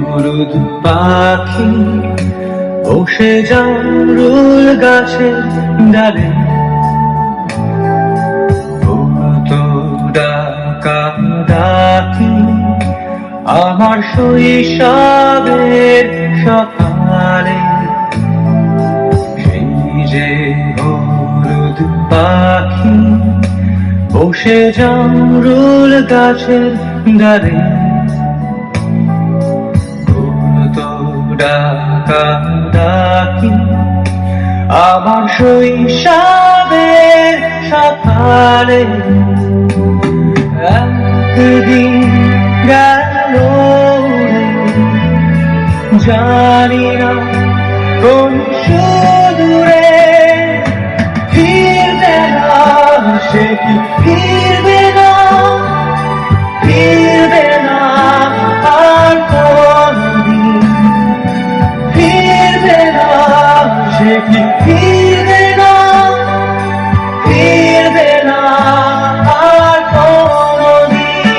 হলুদ পাখি বসে জামরুল গাছের ডালে, তো ডাকা ডাকি আমার শৈশবের সকালে। সেই যে হলুদ পাখি বসে জামরুল গাছের ডালে, তো ডাকা ডাকি আমার শৈশবের সকালে। একদিন গেল জানি না কোন সুদূরে, ফিরবে না সে কি ফিরবে না, ফিরবে না আর কোনদিন, ফিরবে না সে কি ফিরবে না, ফিরবে না আর কোনদিন।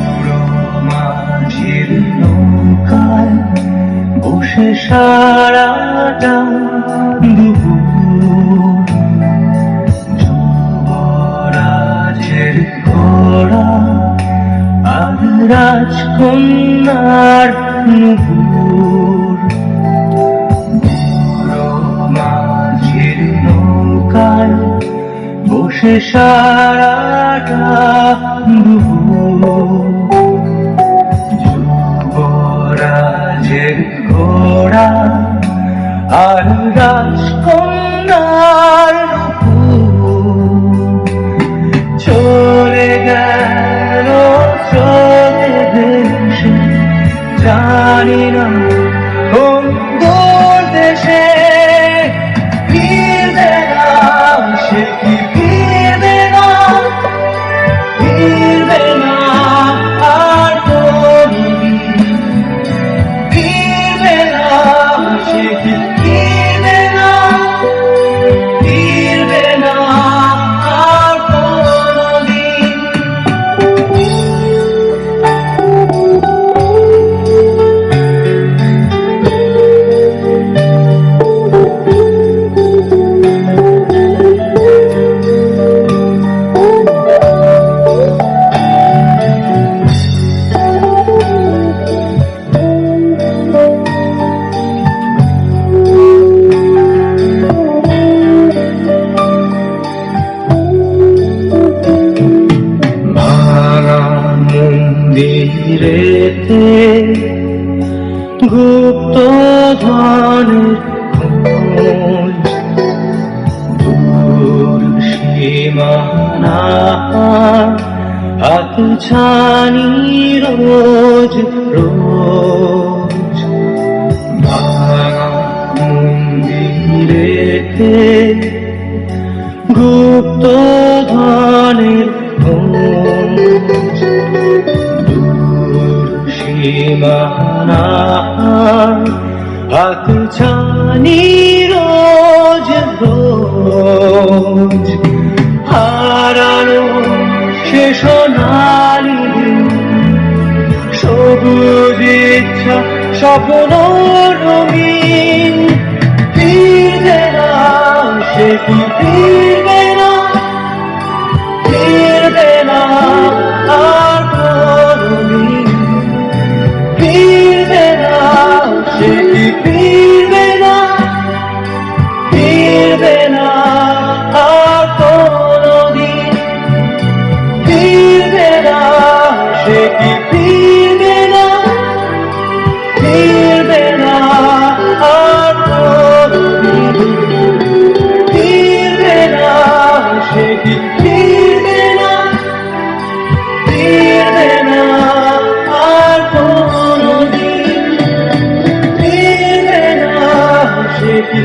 বুড়ো মাঝির নৌকায় বসে সারাটা দুপুর, যুবরাজের ঘোড়া আর রাজকন্যার নুপুর। বুড়ো মাঝির নৌকায় বসে সারাটা দুপুর, যুবরাজের ঘোড়া আর রাজকন্যার নুপুর। চলে গেল চলে ভেসে জানি না কোন দূর দেশে, ফিরবে না সে কি ফিরবে না, ফিরবে না আর কোনদিন, ফিরবে না সে কি ফিরবে না, ফিরবে না আর কোনদিন। মন্দিরেতে গুপ্ত ধনের খোঁজ, দূর সীমানা হাত ছানি রোজ রোজ। ভাঙা মন্দিরেতে গুপ্ত ধনের খোঁজ, দূর সীমানা হাত ছানি রোজ রোজ। হারানো সে সোনালি দিন, সবুজ ইচ্ছা স্বপ্ন রঙিন, ফিরবে না সে কি ফিরবে না, ফিরবে না আর কোনদিন, ফিরবে না সে কি ফিরবে না, ফিরবে না আর কোনদিন, ফিরবে না সে কি ফিরবে না, ফিরবে না আর কোনদিন, ফিরবে না সে কি ফিরবে না, ফিরবে না আর কোনদিন, ফিরবে না সে কি